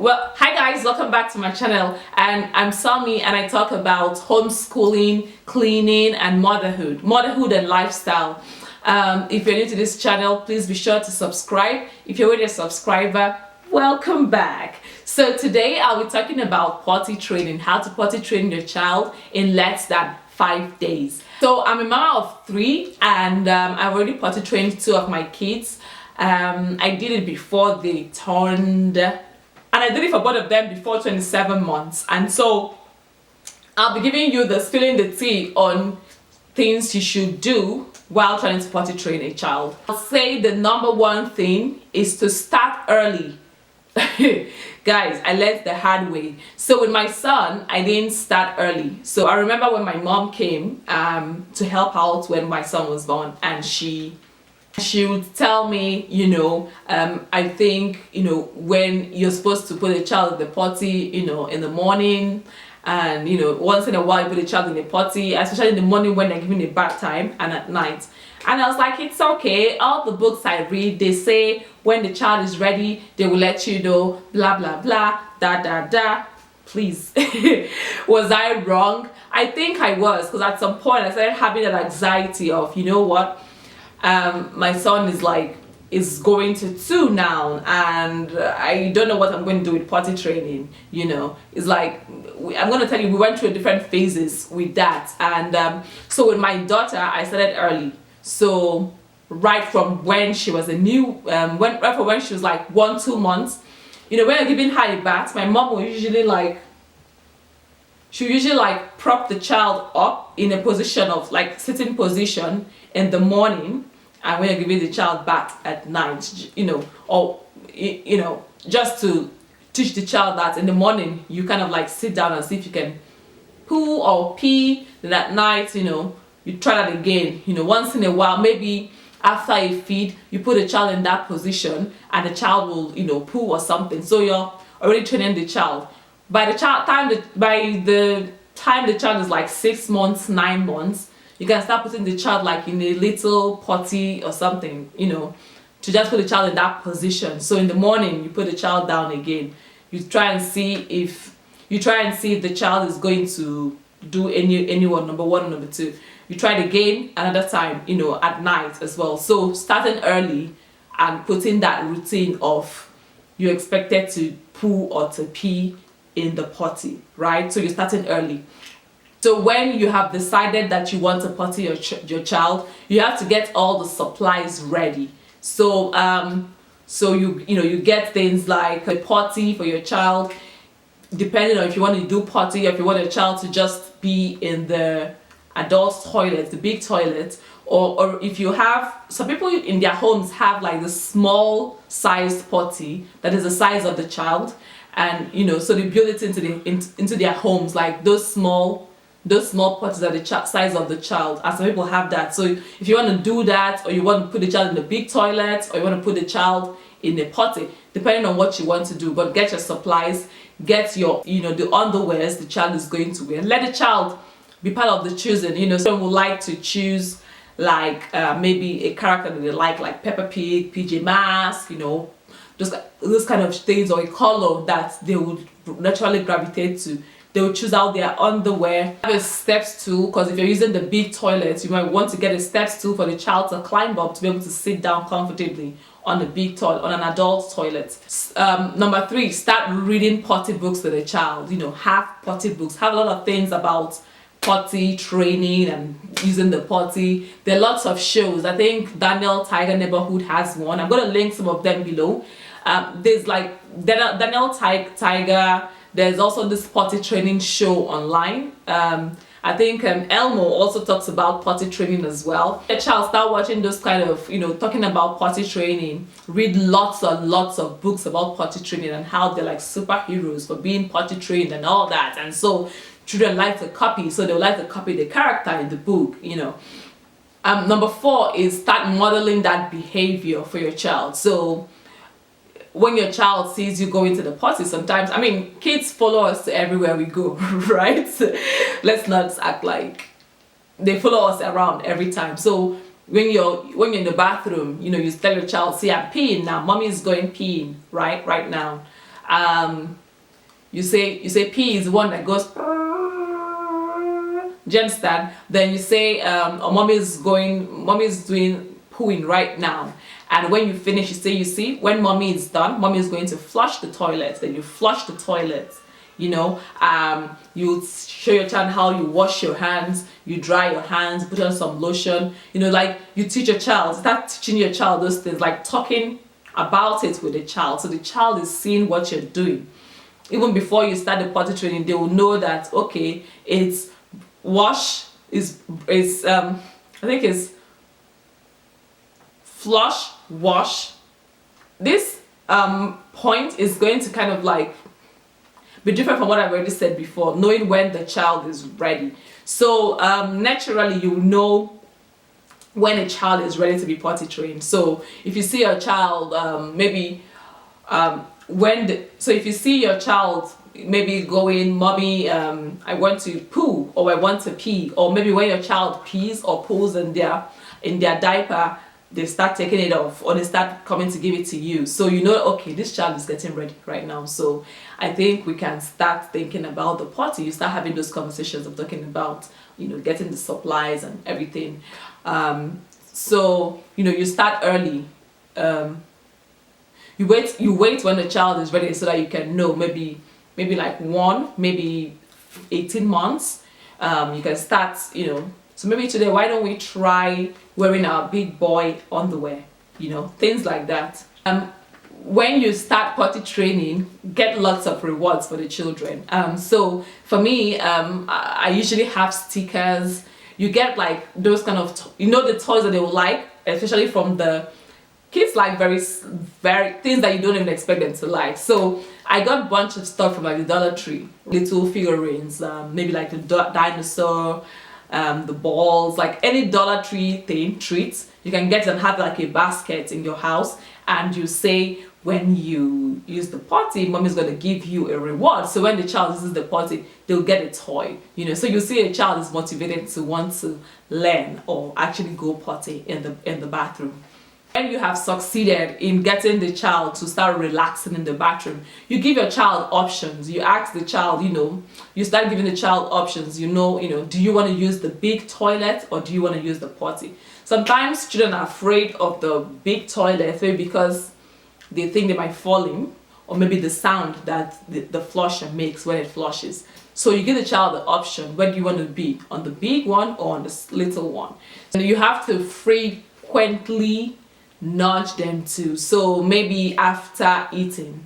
Well, hi guys, welcome back to my channel, and I'm Sommy, and I talk about homeschooling, cleaning, and motherhood and lifestyle. If you're new to this channel, please be sure to subscribe. If you're already a subscriber, welcome back. So today I'll be talking about potty training, how to potty train your child in less than 5 days. So I'm a mama of 3, and I've already potty trained 2 of my kids. I did it before they turned, and I did it for both of them before 27 months. And so I'll be giving you the spilling the tea on things you should do while trying to potty train a child. I'll say the number one thing is to start early. Guys, I learned the hard way. So with my son, I didn't start early. So I remember when my mom came to help out when my son was born, and she would tell me, I think, when you're supposed to put a child in the potty, in the morning, and, once in a while you put a child in the potty, especially in the morning when they're giving a bath time, and at night. And I was like, it's okay. All the books I read, they say when the child is ready, they will let you know, blah, blah, blah, da, da, da. Please. Was I wrong? I think I was, because at some point I started having that anxiety of, you know what? My son is going to 2 now, and I don't know what I'm going to do with potty training. It's like, I'm going to tell you, we went through different phases with that. And so with my daughter, I started early. So right from when she was right from when she was like 1-2 months, when you're giving her a bath, my mom will usually prop the child up in a position of sitting position in the morning, and when you're giving the child bath at night, or just to teach the child that in the morning you kind of sit down and see if you can poo or pee. Then at night, you try that again, once in a while. Maybe after a feed, you put a child in that position and the child will poo or something. So you're already training the child. By the time the child is like 6 months, 9 months, you can start putting the child in a little potty or something, to just put the child in that position. So in the morning, you put the child down again. You try and see if the child is going to do anyone, number 1 or number 2. You try it again another time, at night as well. So starting early and putting that routine of you're expected to poo or to pee in the potty, right? So you're starting early. So when you have decided that you want to potty your child, you have to get all the supplies ready. So you get things like a potty for your child, depending on if you want to do potty or if you want your child to just be in the adult toilet, the big toilet, or if you have, some people in their homes have the small sized potty that is the size of the child, and so they build it into their homes, those small potties are the size of the child, and some people have that. So if you want to do that, or you want to put the child in the big toilet, or you want to put the child in a potty, depending on what you want to do, but get your supplies, get your the underwears the child is going to wear. Let the child be part of the choosing. Some would like to choose maybe a character that they like Peppa Pig, PJ Masks, just those kind of things, or a color that they would naturally gravitate to. They will choose out their underwear. Have a steps stool, because if you're using the big toilet, you might want to get a steps stool for the child to climb up to be able to sit down comfortably on the big toilet, on an adult toilet. Number 3, start reading potty books to the child. Have potty books. Have a lot of things about potty training and using the potty. There are lots of shows. I think Daniel Tiger Neighborhood has one. I'm going to link some of them below. There's Daniel Tiger. There's also this potty training show online. I think Elmo also talks about potty training as well. A child, start watching those kind of, talking about potty training. Read lots and lots of books about potty training and how they're superheroes for being potty trained and all that. And so children like to copy, so they like to copy the character in the book. Number 4 is start modeling that behavior for your child. So when your child sees you going to the potty, sometimes, kids follow us everywhere we go, right? Let's not act like they follow us around every time. So when you're in the bathroom, you tell your child, see, I'm peeing now, mommy is going peeing right now. you say pee is the one that goes, do you understand? Then you say, or mommy's doing pooing right now. And when you finish, you say, you see, when mommy is done, mommy is going to flush the toilet. Then you flush the toilet. You know, you show your child how you wash your hands, you dry your hands, put on some lotion. You know, like you teach your child, start teaching your child those things, like talking about it with the child. So the child is seeing what you're doing. Even before you start the potty training, they will know that, okay, it's wash, I think it's flush, wash. This point is going to kind of like be different from what I've already said before, knowing when the child is ready. So naturally you know when a child is ready to be potty trained. So if you see a child if you see your child maybe going, mommy, I want to poo, or I want to pee, or maybe when your child pees or poos in their diaper, they start taking it off, or they start coming to give it to you. So you know, okay, this child is getting ready right now. So I think we can start thinking about the potty. You start having those conversations of talking about, you know, getting the supplies and everything. So, you know, you start early. You wait when the child is ready so that you can know, maybe like 18 months. You can start, you know. So maybe today, why don't we try wearing our big boy underwear, you know, things like that. When you start potty training, get lots of rewards for the children. So for me, I usually have stickers. You get like those kind of, you know, the toys that they will like, especially from the kids, like very things that you don't even expect them to like. So I got a bunch of stuff from like the Dollar Tree, little figurines, maybe like the dinosaur, the balls, like any Dollar Tree treats, you can get and have like a basket in your house, and you say, when you use the potty, mommy's going to give you a reward. So when the child uses the potty, they'll get a toy, you know. So you see a child is motivated to want to learn or actually go potty in the bathroom. When you have succeeded in getting the child to start relaxing in the bathroom, you give your child options. You ask the child, you know, you start giving the child options. You know, do you want to use the big toilet or do you want to use the potty? Sometimes children are afraid of the big toilet, maybe because they think they might fall in, or maybe the sound that the flusher makes when it flushes. So you give the child the option, where do you want to be, on the big one or on the little one? And you have to frequently nudge them to. So maybe after eating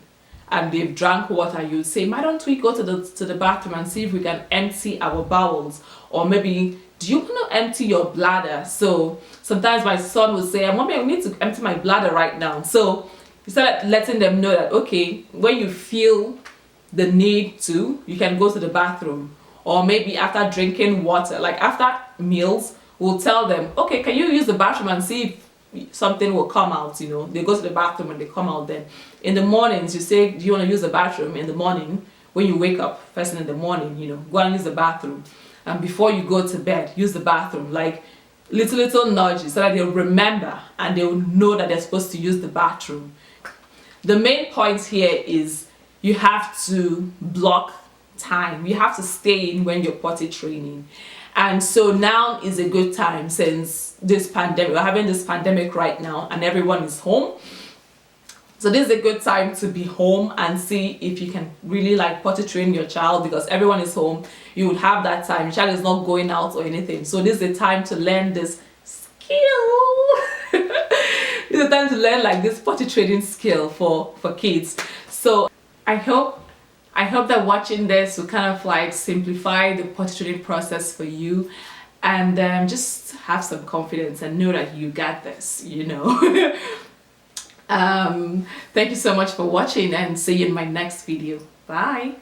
and they've drank water, you say, why don't we go to the bathroom and see if we can empty our bowels? Or maybe, do you want to empty your bladder? So sometimes my son will say, mommy, I need to empty my bladder right now. So you start letting them know that, okay, when you feel the need to, you can go to the bathroom. Or maybe after drinking water, like after meals, we'll tell them, okay, can you use the bathroom and see if something will come out, you know. They go to the bathroom and they come out then. In the mornings, you say, do you want to use the bathroom in the morning? When you wake up first thing in the morning, you know, go and use the bathroom. And before you go to bed, use the bathroom. Like little nudges so that they'll remember and they'll know that they're supposed to use the bathroom. The main point here is you have to block time. You have to stay in when you're potty training. And so now is a good time, since this pandemic, we're having this pandemic right now and everyone is home. So this is a good time to be home and see if you can really like potty train your child, because everyone is home. You would have that time. Your child is not going out or anything. So this is the time to learn this skill. It's a time to learn like this potty training skill for kids. So I hope that watching this will kind of like simplify the potty training process for you, and just have some confidence and know that you got this, you know. Thank you so much for watching, and see you in my next video. Bye.